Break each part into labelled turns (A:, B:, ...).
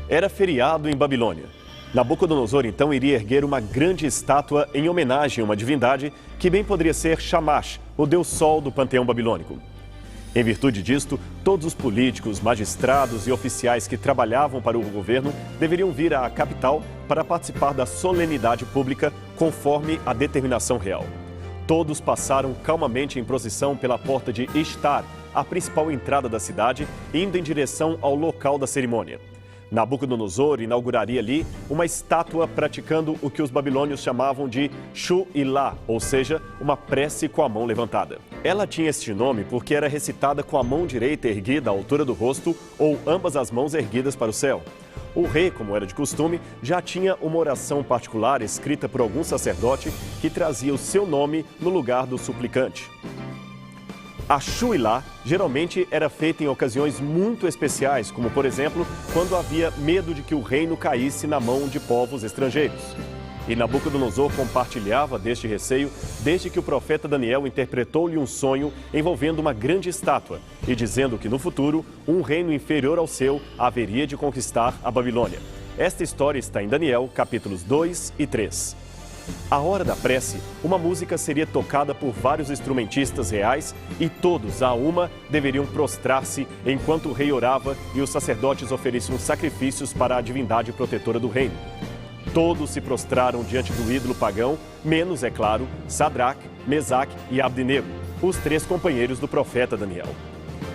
A: Era feriado em Babilônia. Nabucodonosor então iria erguer uma grande estátua em homenagem a uma divindade que bem poderia ser Shamash, o deus sol do panteão babilônico. Em virtude disto, todos os políticos, magistrados e oficiais que trabalhavam para o governo deveriam vir à capital para participar da solenidade pública conforme a determinação real. Todos passaram calmamente em procissão pela porta de Ishtar, a principal entrada da cidade, indo em direção ao local da cerimônia. Nabucodonosor inauguraria ali uma estátua praticando o que os babilônios chamavam de Shu-Ilá, ou seja, uma prece com a mão levantada. Ela tinha este nome porque era recitada com a mão direita erguida à altura do rosto ou ambas as mãos erguidas para o céu. O rei, como era de costume, já tinha uma oração particular escrita por algum sacerdote que trazia o seu nome no lugar do suplicante. A Shu-Ilá geralmente era feita em ocasiões muito especiais, como por exemplo, quando havia medo de que o reino caísse na mão de povos estrangeiros. E Nabucodonosor compartilhava deste receio desde que o profeta Daniel interpretou-lhe um sonho envolvendo uma grande estátua e dizendo que no futuro um reino inferior ao seu haveria de conquistar a Babilônia. Esta história está em Daniel, capítulos 2 e 3. À hora da prece, uma música seria tocada por vários instrumentistas reais e todos, a uma, deveriam prostrar-se enquanto o rei orava e os sacerdotes ofereciam sacrifícios para a divindade protetora do reino. Todos se prostraram diante do ídolo pagão, menos, é claro, Sadraque, Mesaque e Abdenego, os três companheiros do profeta Daniel.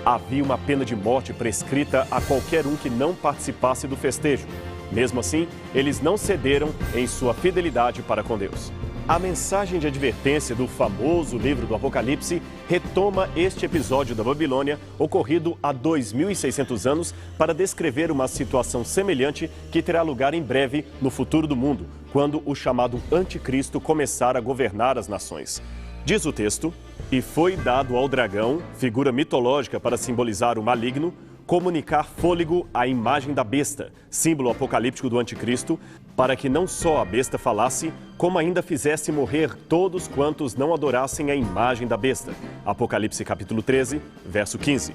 A: Havia uma pena de morte prescrita a qualquer um que não participasse do festejo. Mesmo assim, eles não cederam em sua fidelidade para com Deus. A mensagem de advertência do famoso livro do Apocalipse retoma este episódio da Babilônia, ocorrido há 2.600 anos, para descrever uma situação semelhante que terá lugar em breve no futuro do mundo, quando o chamado Anticristo começar a governar as nações. Diz o texto: "E foi dado ao dragão, figura mitológica para simbolizar o maligno, comunicar fôlego à imagem da besta, símbolo apocalíptico do anticristo, para que não só a besta falasse, como ainda fizesse morrer todos quantos não adorassem a imagem da besta." Apocalipse capítulo 13, verso 15.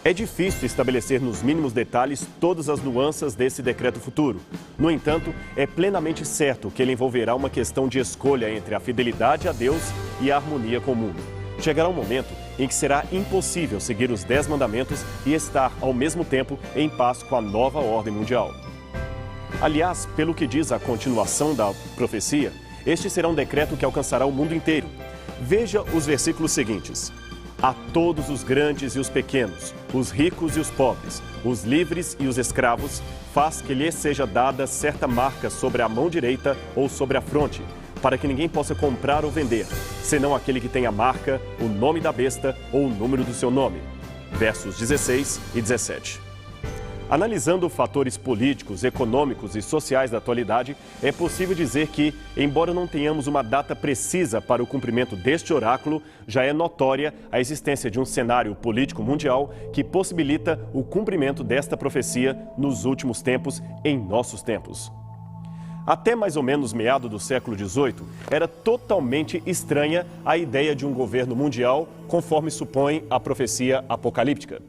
A: É difícil estabelecer nos mínimos detalhes todas as nuances desse decreto futuro. No entanto, é plenamente certo que ele envolverá uma questão de escolha entre a fidelidade a Deus e a harmonia com o mundo. Chegará um momento em que será impossível seguir os 10 mandamentos e estar, ao mesmo tempo, em paz com a nova ordem mundial. Aliás, pelo que diz a continuação da profecia, este será um decreto que alcançará o mundo inteiro. Veja os versículos seguintes: "A todos os grandes e os pequenos, os ricos e os pobres, os livres e os escravos, faz que lhes seja dada certa marca sobre a mão direita ou sobre a fronte, para que ninguém possa comprar ou vender, senão aquele que tem a marca, o nome da besta ou o número do seu nome." Versos 16 e 17. Analisando fatores políticos, econômicos e sociais da atualidade, é possível dizer que, embora não tenhamos uma data precisa para o cumprimento deste oráculo, já é notória a existência de um cenário político mundial que possibilita o cumprimento desta profecia nos últimos tempos, em nossos tempos. Até mais ou menos meado do século XVIII, era totalmente estranha a ideia de um governo mundial, conforme supõe a profecia apocalíptica.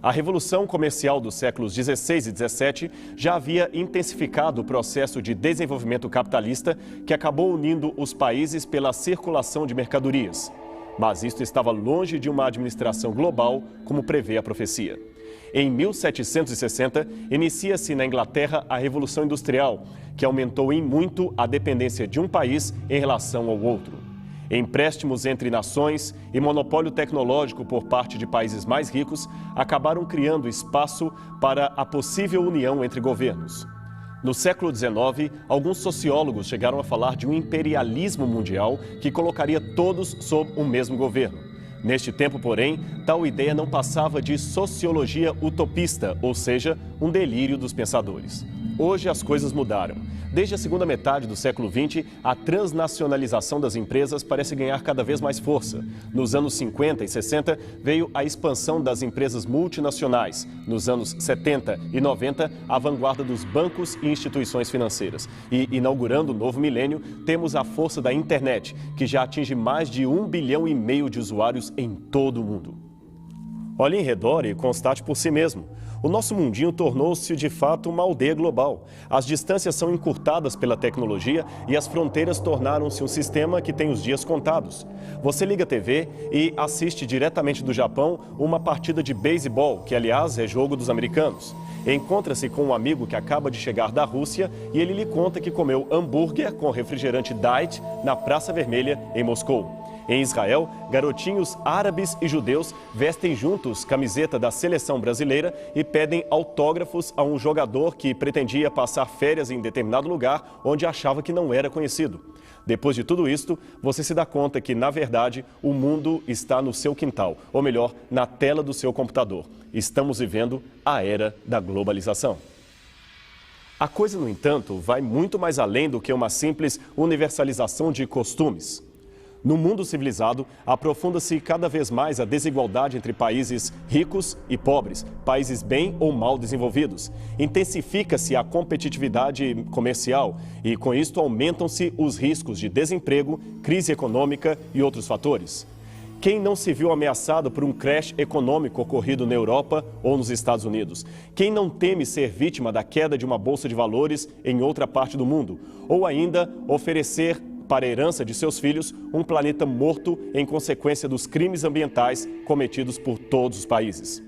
A: A Revolução Comercial dos séculos XVI e XVII já havia intensificado o processo de desenvolvimento capitalista que acabou unindo os países pela circulação de mercadorias. Mas isto estava longe de uma administração global, como prevê a profecia. Em 1760, inicia-se na Inglaterra a Revolução Industrial, que aumentou em muito a dependência de um país em relação ao outro. Empréstimos entre nações e monopólio tecnológico por parte de países mais ricos acabaram criando espaço para a possível união entre governos. No século XIX, alguns sociólogos chegaram a falar de um imperialismo mundial que colocaria todos sob o mesmo governo. Neste tempo, porém, tal ideia não passava de sociologia utopista, ou seja, um delírio dos pensadores. Hoje as coisas mudaram. Desde a segunda metade do século XX, a transnacionalização das empresas parece ganhar cada vez mais força. Nos anos 50 e 60, veio a expansão das empresas multinacionais. Nos anos 70 e 90, a vanguarda dos bancos e instituições financeiras. E, inaugurando o novo milênio, temos a força da internet, que já atinge mais de 1,5 bilhão de usuários em todo o mundo. Olhe em redor e constate por si mesmo. O nosso mundinho tornou-se de fato uma aldeia global. As distâncias são encurtadas pela tecnologia e as fronteiras tornaram-se um sistema que tem os dias contados. Você liga a TV e assiste diretamente do Japão uma partida de beisebol, que aliás é jogo dos americanos. Encontra-se com um amigo que acaba de chegar da Rússia e ele lhe conta que comeu hambúrguer com refrigerante Diet na Praça Vermelha, em Moscou. Em Israel, garotinhos árabes e judeus vestem juntos camiseta da seleção brasileira e pedem autógrafos a um jogador que pretendia passar férias em determinado lugar onde achava que não era conhecido. Depois de tudo isto, você se dá conta que, na verdade, o mundo está no seu quintal, ou melhor, na tela do seu computador. Estamos vivendo a era da globalização. A coisa, no entanto, vai muito mais além do que uma simples universalização de costumes. No mundo civilizado, aprofunda-se cada vez mais a desigualdade entre países ricos e pobres, países bem ou mal desenvolvidos. Intensifica-se a competitividade comercial e, com isto, aumentam-se os riscos de desemprego, crise econômica e outros fatores. Quem não se viu ameaçado por um crash econômico ocorrido na Europa ou nos Estados Unidos? Quem não teme ser vítima da queda de uma bolsa de valores em outra parte do mundo? Ou ainda oferecer para a herança de seus filhos, um planeta morto em consequência dos crimes ambientais cometidos por todos os países.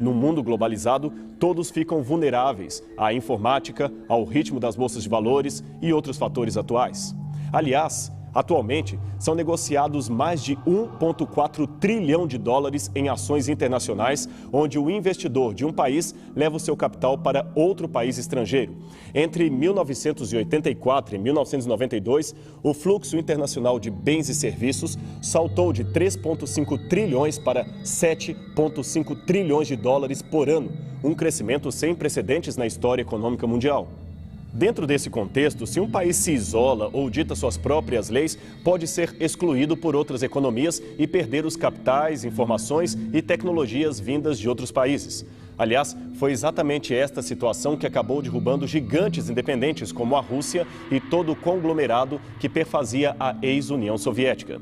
A: No mundo globalizado, todos ficam vulneráveis à informática, ao ritmo das bolsas de valores e outros fatores atuais. Aliás, atualmente, são negociados mais de 1,4 trilhão de dólares em ações internacionais, onde o investidor de um país leva o seu capital para outro país estrangeiro. Entre 1984 e 1992, o fluxo internacional de bens e serviços saltou de 3,5 trilhões para 7,5 trilhões de dólares por ano, um crescimento sem precedentes na história econômica mundial. Dentro desse contexto, se um país se isola ou dita suas próprias leis, pode ser excluído por outras economias e perder os capitais, informações e tecnologias vindas de outros países. Aliás, foi exatamente esta situação que acabou derrubando gigantes independentes como a Rússia e todo o conglomerado que perfazia a ex-União Soviética.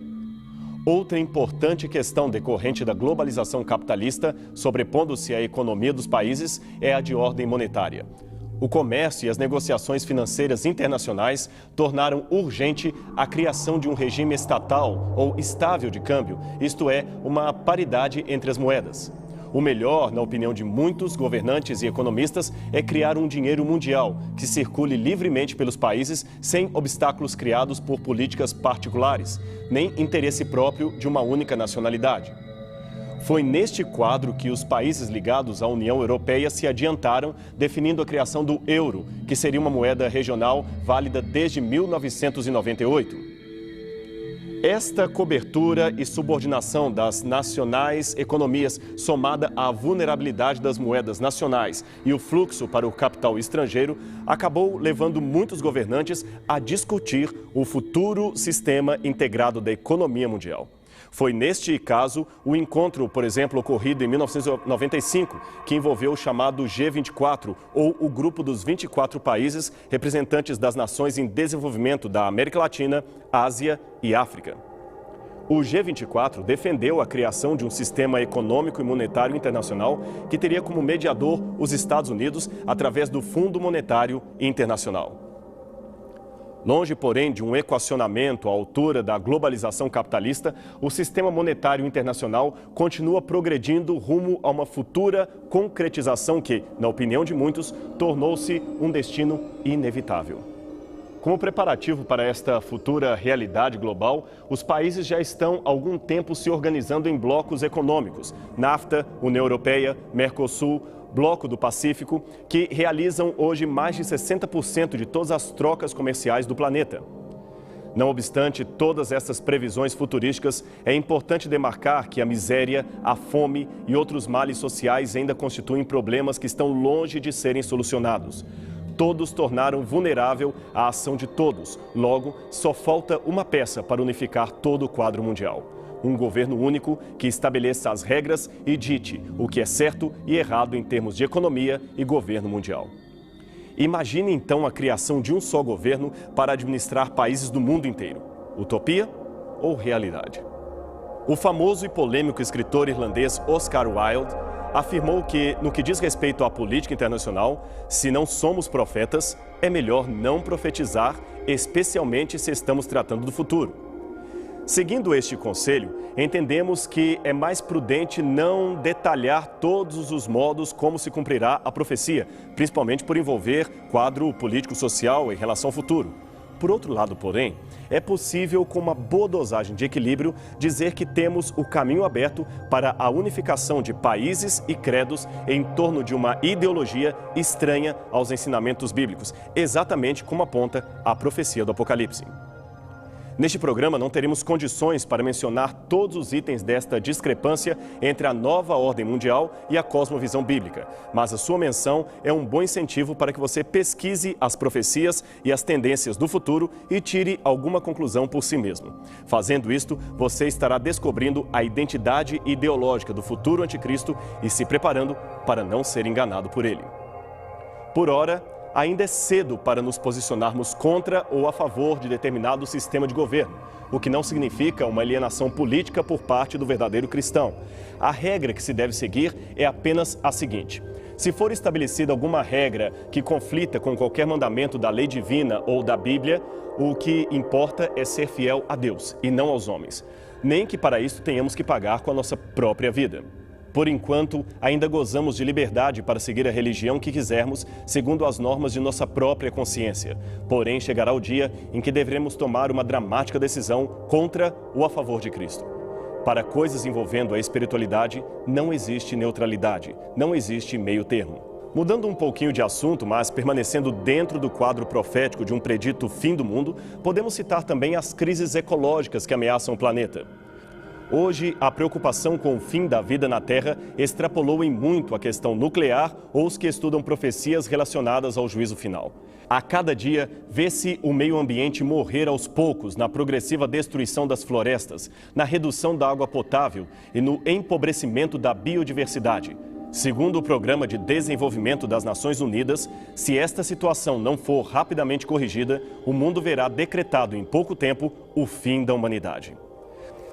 A: Outra importante questão decorrente da globalização capitalista, sobrepondo-se à economia dos países, é a de ordem monetária. O comércio e as negociações financeiras internacionais tornaram urgente a criação de um regime estatal ou estável de câmbio, isto é, uma paridade entre as moedas. O melhor, na opinião de muitos governantes e economistas, é criar um dinheiro mundial que circule livremente pelos países sem obstáculos criados por políticas particulares, nem interesse próprio de uma única nacionalidade. Foi neste quadro que os países ligados à União Europeia se adiantaram, definindo a criação do euro, que seria uma moeda regional válida desde 1998. Esta cobertura e subordinação das nacionais economias, somada à vulnerabilidade das moedas nacionais e o fluxo para o capital estrangeiro, acabou levando muitos governantes a discutir o futuro sistema integrado da economia mundial. Foi neste caso o encontro, por exemplo, ocorrido em 1995, que envolveu o chamado G24, ou o grupo dos 24 países representantes das nações em desenvolvimento da América Latina, Ásia e África. O G24 defendeu a criação de um sistema econômico e monetário internacional que teria como mediador os Estados Unidos através do Fundo Monetário Internacional. Longe, porém, de um equacionamento à altura da globalização capitalista, o sistema monetário internacional continua progredindo rumo a uma futura concretização que, na opinião de muitos, tornou-se um destino inevitável. Como preparativo para esta futura realidade global, os países já estão há algum tempo se organizando em blocos econômicos, NAFTA, União Europeia, Mercosul, Bloco do Pacífico, que realizam hoje mais de 60% de todas as trocas comerciais do planeta. Não obstante todas essas previsões futurísticas, é importante demarcar que a miséria, a fome e outros males sociais ainda constituem problemas que estão longe de serem solucionados. Todos tornaram vulnerável a ação de todos. Logo, só falta uma peça para unificar todo o quadro mundial. Um governo único que estabeleça as regras e dite o que é certo e errado em termos de economia e governo mundial. Imagine então a criação de um só governo para administrar países do mundo inteiro. Utopia ou realidade? O famoso e polêmico escritor irlandês Oscar Wilde afirmou que, no que diz respeito à política internacional, se não somos profetas, é melhor não profetizar, especialmente se estamos tratando do futuro. Seguindo este conselho, entendemos que é mais prudente não detalhar todos os modos como se cumprirá a profecia, principalmente por envolver quadro político-social em relação ao futuro. Por outro lado, porém, é possível, com uma boa dosagem de equilíbrio, dizer que temos o caminho aberto para a unificação de países e credos em torno de uma ideologia estranha aos ensinamentos bíblicos, exatamente como aponta a profecia do Apocalipse. Neste programa, não teremos condições para mencionar todos os itens desta discrepância entre a nova ordem mundial e a cosmovisão bíblica, mas a sua menção é um bom incentivo para que você pesquise as profecias e as tendências do futuro e tire alguma conclusão por si mesmo. Fazendo isto, você estará descobrindo a identidade ideológica do futuro anticristo e se preparando para não ser enganado por ele. Por ora, ainda é cedo para nos posicionarmos contra ou a favor de determinado sistema de governo, o que não significa uma alienação política por parte do verdadeiro cristão. A regra que se deve seguir é apenas a seguinte: se for estabelecida alguma regra que conflita com qualquer mandamento da lei divina ou da Bíblia, o que importa é ser fiel a Deus e não aos homens, nem que para isso tenhamos que pagar com a nossa própria vida. Por enquanto, ainda gozamos de liberdade para seguir a religião que quisermos, segundo as normas de nossa própria consciência. Porém, chegará o dia em que deveremos tomar uma dramática decisão contra ou a favor de Cristo. Para coisas envolvendo a espiritualidade, não existe neutralidade, não existe meio termo. Mudando um pouquinho de assunto, mas permanecendo dentro do quadro profético de um predito fim do mundo, podemos citar também as crises ecológicas que ameaçam o planeta. Hoje, a preocupação com o fim da vida na Terra extrapolou em muito a questão nuclear ou os que estudam profecias relacionadas ao juízo final. A cada dia, vê-se o meio ambiente morrer aos poucos na progressiva destruição das florestas, na redução da água potável e no empobrecimento da biodiversidade. Segundo o Programa de Desenvolvimento das Nações Unidas, se esta situação não for rapidamente corrigida, o mundo verá decretado em pouco tempo o fim da humanidade.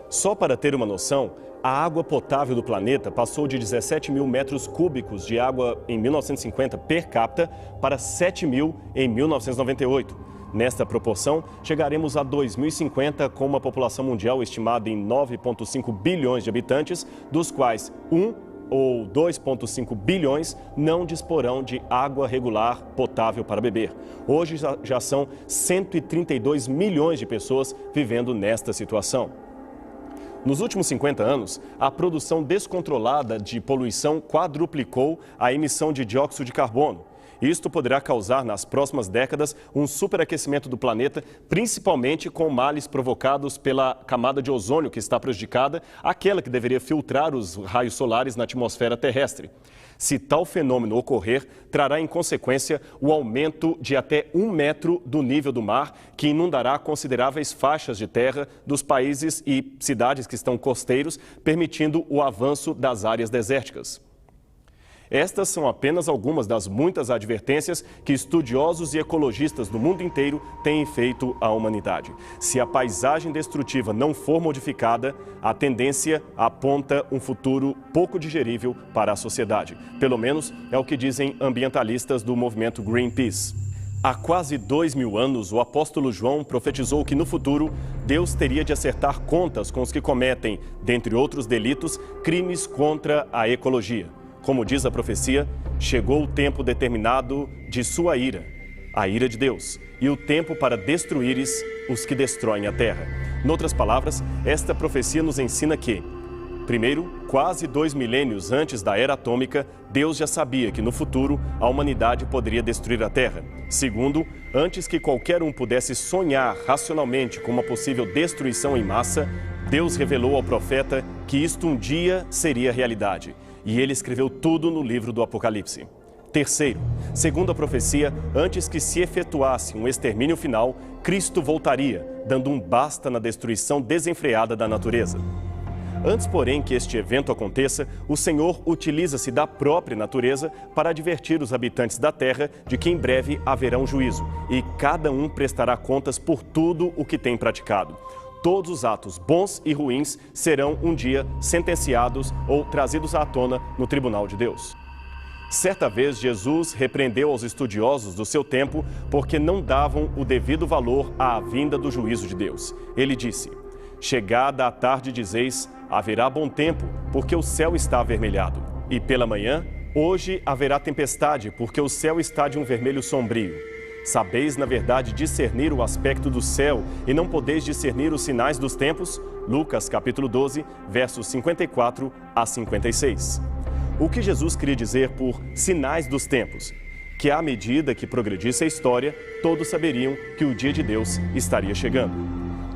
A: Só para ter uma noção, a água potável do planeta passou de 17 mil metros cúbicos de água em 1950 per capita para 7 mil em 1998. Nesta proporção, chegaremos a 2050 com uma população mundial estimada em 9,5 bilhões de habitantes, dos quais 1 ou 2,5 bilhões não disporão de água regular potável para beber. Hoje já são 132 milhões de pessoas vivendo nesta situação. Nos últimos 50 anos, a produção descontrolada de poluição quadruplicou a emissão de dióxido de carbono. Isto poderá causar, nas próximas décadas, um superaquecimento do planeta, principalmente com males provocados pela camada de ozônio que está prejudicada, aquela que deveria filtrar os raios solares na atmosfera terrestre. Se tal fenômeno ocorrer, trará em consequência o aumento de até 1 metro do nível do mar, que inundará consideráveis faixas de terra dos países e cidades que estão costeiros, permitindo o avanço das áreas desérticas. Estas são apenas algumas das muitas advertências que estudiosos e ecologistas do mundo inteiro têm feito à humanidade. Se a paisagem destrutiva não for modificada, a tendência aponta um futuro pouco digerível para a sociedade. Pelo menos é o que dizem ambientalistas do movimento Greenpeace. Há quase 2000 anos, o apóstolo João profetizou que no futuro Deus teria de acertar contas com os que cometem, dentre outros delitos, crimes contra a ecologia. Como diz a profecia, chegou o tempo determinado de sua ira, a ira de Deus, e o tempo para destruíres os que destroem a terra. Noutras palavras, esta profecia nos ensina que, primeiro, quase 2 milênios antes da era atômica, Deus já sabia que no futuro a humanidade poderia destruir a terra. Segundo, antes que qualquer um pudesse sonhar racionalmente com uma possível destruição em massa, Deus revelou ao profeta que isto um dia seria realidade. E ele escreveu tudo no livro do Apocalipse. Terceiro, segundo a profecia, antes que se efetuasse um extermínio final, Cristo voltaria, dando um basta na destruição desenfreada da natureza. Antes, porém, que este evento aconteça, o Senhor utiliza-se da própria natureza para advertir os habitantes da terra de que em breve haverá um juízo, e cada um prestará contas por tudo o que tem praticado. todos os atos bons e ruins serão um dia sentenciados ou trazidos à tona no tribunal de Deus. Certa vez, Jesus repreendeu aos estudiosos do seu tempo porque não davam o devido valor à vinda do juízo de Deus. Ele disse: chegada a tarde dizeis, haverá bom tempo, porque o céu está avermelhado. E pela manhã, hoje haverá tempestade, porque o céu está de um vermelho sombrio. Sabeis, na verdade, discernir o aspecto do céu e não podeis discernir os sinais dos tempos? Lucas, capítulo 12, versos 54 a 56. O que Jesus queria dizer por sinais dos tempos? Que à medida que progredisse a história, todos saberiam que o dia de Deus estaria chegando.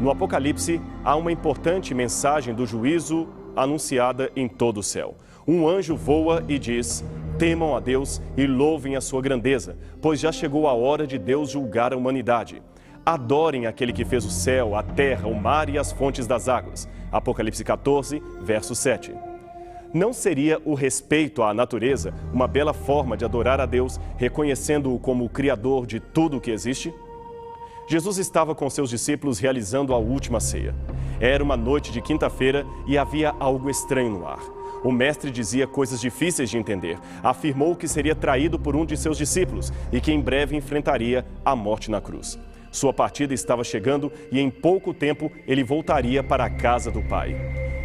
A: No Apocalipse, há uma importante mensagem do juízo anunciada em todo o céu. Um anjo voa e diz: temam a Deus e louvem a sua grandeza, pois já chegou a hora de Deus julgar a humanidade. Adorem aquele que fez o céu, a terra, o mar e as fontes das águas. Apocalipse 14, verso 7. Não seria o respeito à natureza uma bela forma de adorar a Deus, reconhecendo-o como o Criador de tudo o que existe? Jesus estava com seus discípulos realizando a última ceia. Era uma noite de quinta-feira e havia algo estranho no ar. O mestre dizia coisas difíceis de entender. Afirmou que seria traído por um de seus discípulos e que em breve enfrentaria a morte na cruz. Sua partida estava chegando e em pouco tempo ele voltaria para a casa do Pai.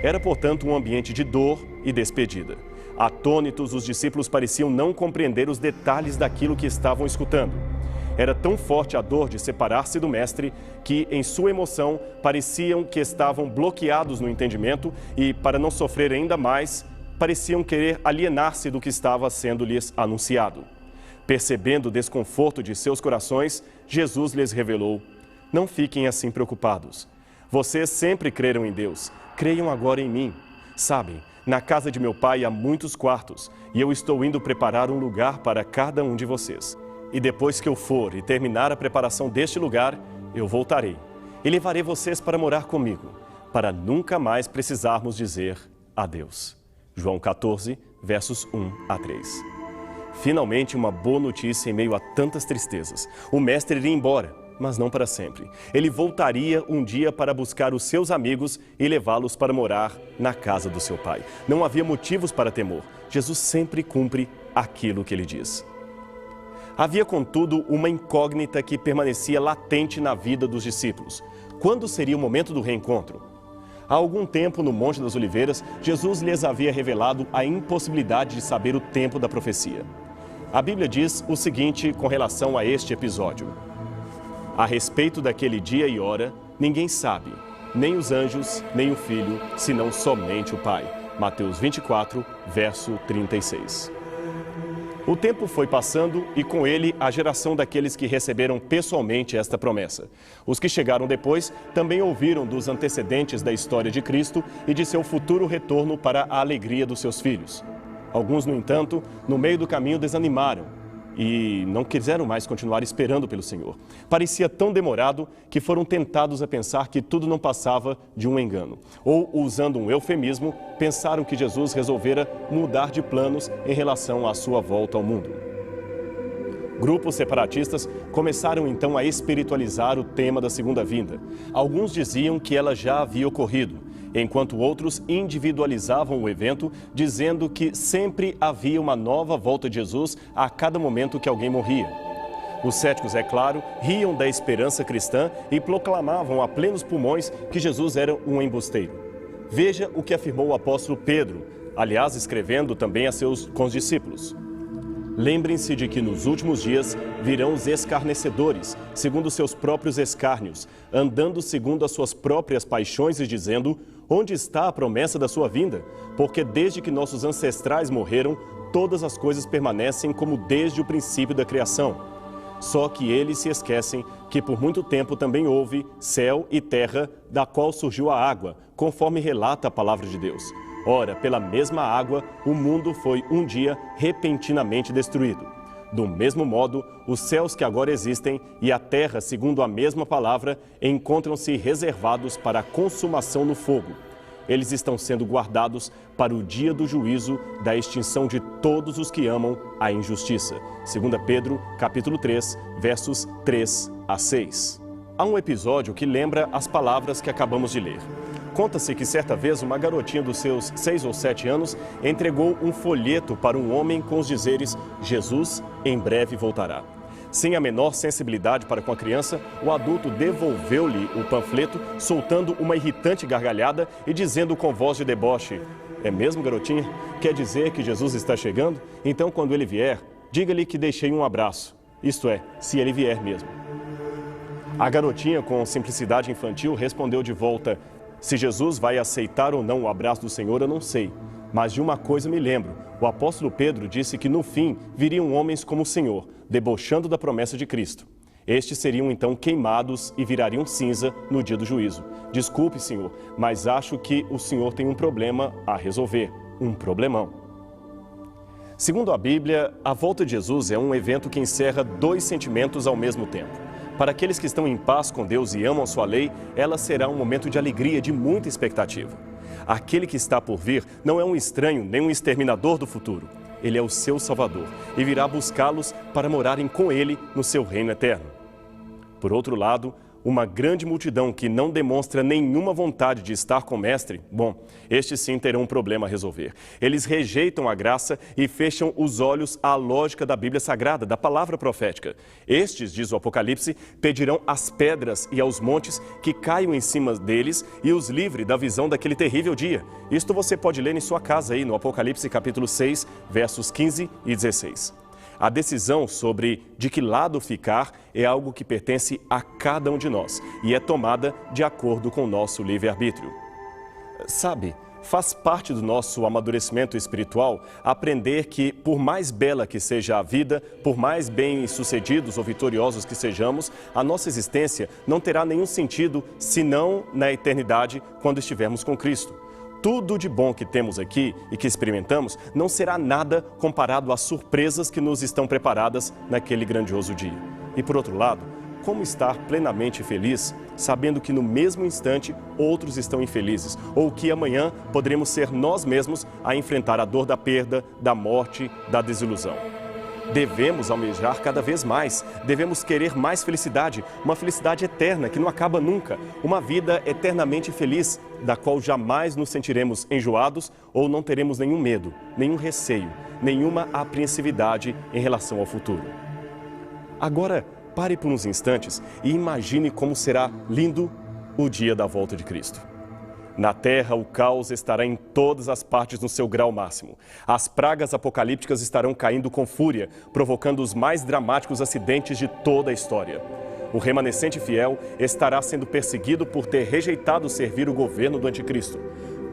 A: Era, portanto, um ambiente de dor e despedida. Atônitos, os discípulos pareciam não compreender os detalhes daquilo que estavam escutando. Era tão forte a dor de separar-se do mestre que, em sua emoção, pareciam que estavam bloqueados no entendimento e, para não sofrer ainda mais, pareciam querer alienar-se do que estava sendo-lhes anunciado. Percebendo o desconforto de seus corações, Jesus lhes revelou: não fiquem assim preocupados. Vocês sempre creram em Deus, creiam agora em mim. Sabem, na casa de meu pai há muitos quartos e eu estou indo preparar um lugar para cada um de vocês. E depois que eu for e terminar a preparação deste lugar, eu voltarei e levarei vocês para morar comigo, para nunca mais precisarmos dizer adeus. João 14, versos 1 a 3. Finalmente, uma boa notícia em meio a tantas tristezas. O mestre iria embora, mas não para sempre. Ele voltaria um dia para buscar os seus amigos e levá-los para morar na casa do seu pai. Não havia motivos para temor. Jesus sempre cumpre aquilo que ele diz. Havia, contudo, uma incógnita que permanecia latente na vida dos discípulos. Quando seria o momento do reencontro? Há algum tempo, no Monte das Oliveiras, Jesus lhes havia revelado a impossibilidade de saber o tempo da profecia. A Bíblia diz o seguinte com relação a este episódio: a respeito daquele dia e hora, ninguém sabe, nem os anjos, nem o Filho, senão somente o Pai. Mateus 24, verso 36. O tempo foi passando e com ele a geração daqueles que receberam pessoalmente esta promessa. Os que chegaram depois também ouviram dos antecedentes da história de Cristo e de seu futuro retorno para a alegria dos seus filhos. Alguns, no entanto, no meio do caminho desanimaram e não quiseram mais continuar esperando pelo Senhor. Parecia tão demorado que foram tentados a pensar que tudo não passava de um engano. Ou, usando um eufemismo, pensaram que Jesus resolvera mudar de planos em relação à sua volta ao mundo. Grupos separatistas começaram então a espiritualizar o tema da segunda vinda. Alguns diziam que ela já havia ocorrido, enquanto outros individualizavam o evento, dizendo que sempre havia uma nova volta de Jesus a cada momento que alguém morria. Os céticos, é claro, riam da esperança cristã e proclamavam a plenos pulmões que Jesus era um embusteiro. Veja o que afirmou o apóstolo Pedro, aliás, escrevendo também com os discípulos. Lembrem-se de que nos últimos dias virão os escarnecedores, segundo seus próprios escárnios, andando segundo as suas próprias paixões e dizendo: onde está a promessa da sua vinda? Porque desde que nossos ancestrais morreram, todas as coisas permanecem como desde o princípio da criação. Só que eles se esquecem que por muito tempo também houve céu e terra, da qual surgiu a água, conforme relata a palavra de Deus. Ora, pela mesma água, o mundo foi um dia repentinamente destruído. Do mesmo modo, os céus que agora existem e a terra, segundo a mesma palavra, encontram-se reservados para a consumação no fogo. Eles estão sendo guardados para o dia do juízo, da extinção de todos os que amam a injustiça. 2 Pedro, capítulo 3, versos 3 a 6. Há um episódio que lembra as palavras que acabamos de ler. Conta-se que certa vez uma garotinha dos seus 6 ou 7 anos entregou um folheto para um homem com os dizeres: Jesus em breve voltará. Sem a menor sensibilidade para com a criança, o adulto devolveu-lhe o panfleto, soltando uma irritante gargalhada e dizendo com voz de deboche: é mesmo, garotinha? Quer dizer que Jesus está chegando? Então, quando ele vier, diga-lhe que deixei um abraço. Isto é, se ele vier mesmo. A garotinha, com simplicidade infantil, respondeu de volta: se Jesus vai aceitar ou não o abraço do Senhor, eu não sei. Mas de uma coisa me lembro: o apóstolo Pedro disse que no fim viriam homens como o Senhor, debochando da promessa de Cristo. Estes seriam então queimados e virariam cinza no dia do juízo. Desculpe, Senhor, mas acho que o Senhor tem um problema a resolver. Um problemão. Segundo a Bíblia, a volta de Jesus é um evento que encerra dois sentimentos ao mesmo tempo. Para aqueles que estão em paz com Deus e amam a sua lei, ela será um momento de alegria, de muita expectativa. Aquele que está por vir não é um estranho, nem um exterminador do futuro. Ele é o seu Salvador e virá buscá-los para morarem com ele no seu reino eterno. Por outro lado, uma grande multidão que não demonstra nenhuma vontade de estar com o Mestre, bom, estes sim terão um problema a resolver. Eles rejeitam a graça e fecham os olhos à lógica da Bíblia Sagrada, da palavra profética. Estes, diz o Apocalipse, pedirão às pedras e aos montes que caiam em cima deles e os livre da visão daquele terrível dia. Isto você pode ler em sua casa aí no Apocalipse capítulo 6, versos 15 e 16. A decisão sobre de que lado ficar é algo que pertence a cada um de nós e é tomada de acordo com o nosso livre-arbítrio. Sabe, faz parte do nosso amadurecimento espiritual aprender que, por mais bela que seja a vida, por mais bem-sucedidos ou vitoriosos que sejamos, a nossa existência não terá nenhum sentido senão na eternidade, quando estivermos com Cristo. Tudo de bom que temos aqui e que experimentamos não será nada comparado às surpresas que nos estão preparadas naquele grandioso dia. E por outro lado, como estar plenamente feliz, sabendo que no mesmo instante outros estão infelizes, ou que amanhã poderemos ser nós mesmos a enfrentar a dor da perda, da morte, da desilusão. Devemos almejar cada vez mais, devemos querer mais felicidade, uma felicidade eterna que não acaba nunca, uma vida eternamente feliz, da qual jamais nos sentiremos enjoados ou não teremos nenhum medo, nenhum receio, nenhuma apreensividade em relação ao futuro. Agora, pare por uns instantes e imagine como será lindo o dia da volta de Cristo. Na terra, o caos estará em todas as partes no seu grau máximo. As pragas apocalípticas estarão caindo com fúria, provocando os mais dramáticos acidentes de toda a história. O remanescente fiel estará sendo perseguido por ter rejeitado servir o governo do anticristo.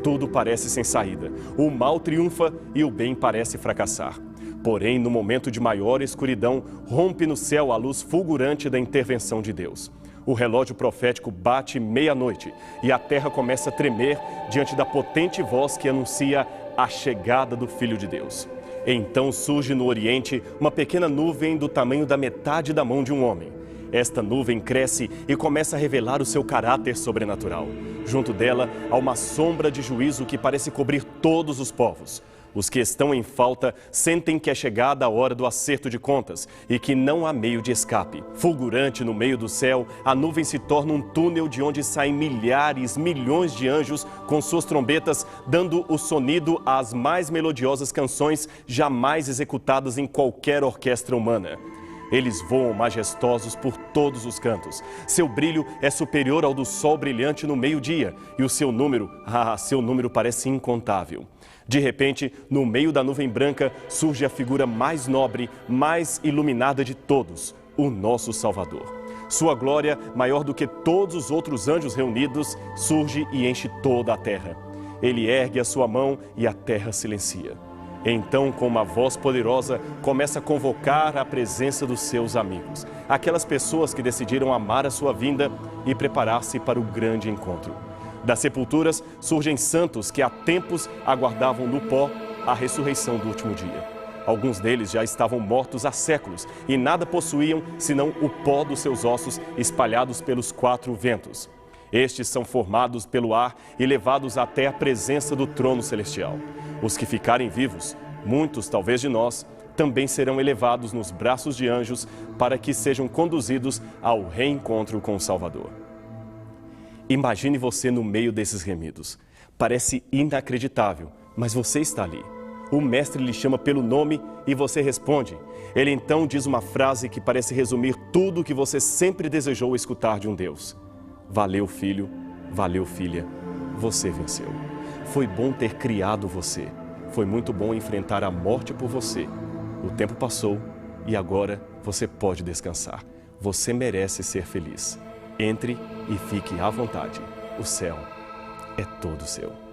A: Tudo parece sem saída. O mal triunfa e o bem parece fracassar. Porém, no momento de maior escuridão, rompe no céu a luz fulgurante da intervenção de Deus. O relógio profético bate meia-noite e a terra começa a tremer diante da potente voz que anuncia a chegada do Filho de Deus. Então surge no Oriente uma pequena nuvem do tamanho da metade da mão de um homem. Esta nuvem cresce e começa a revelar o seu caráter sobrenatural. Junto dela há uma sombra de juízo que parece cobrir todos os povos. Os que estão em falta sentem que é chegada a hora do acerto de contas e que não há meio de escape. Fulgurante no meio do céu, a nuvem se torna um túnel de onde saem milhares, milhões de anjos com suas trombetas, dando o sonido às mais melodiosas canções jamais executadas em qualquer orquestra humana. Eles voam majestosos por todos os cantos. Seu brilho é superior ao do sol brilhante no meio-dia e o seu número parece incontável. De repente, no meio da nuvem branca, surge a figura mais nobre, mais iluminada de todos, o nosso Salvador. Sua glória, maior do que todos os outros anjos reunidos, surge e enche toda a terra. Ele ergue a sua mão e a terra silencia. Então, com uma voz poderosa, começa a convocar a presença dos seus amigos, aquelas pessoas que decidiram amar a sua vinda e preparar-se para o grande encontro. Das sepulturas surgem santos que há tempos aguardavam no pó a ressurreição do último dia. Alguns deles já estavam mortos há séculos e nada possuíam senão o pó dos seus ossos espalhados pelos 4 ventos. Estes são formados pelo ar e levados até a presença do trono celestial. Os que ficarem vivos, muitos talvez de nós, também serão elevados nos braços de anjos para que sejam conduzidos ao reencontro com o Salvador. Imagine você no meio desses remidos. Parece inacreditável, mas você está ali. O mestre lhe chama pelo nome e você responde. Ele então diz uma frase que parece resumir tudo o que você sempre desejou escutar de um Deus. Valeu, filho, valeu, filha, você venceu. Foi bom ter criado você. Foi muito bom enfrentar a morte por você. O tempo passou e agora você pode descansar. Você merece ser feliz. Entre e fique à vontade. O céu é todo seu.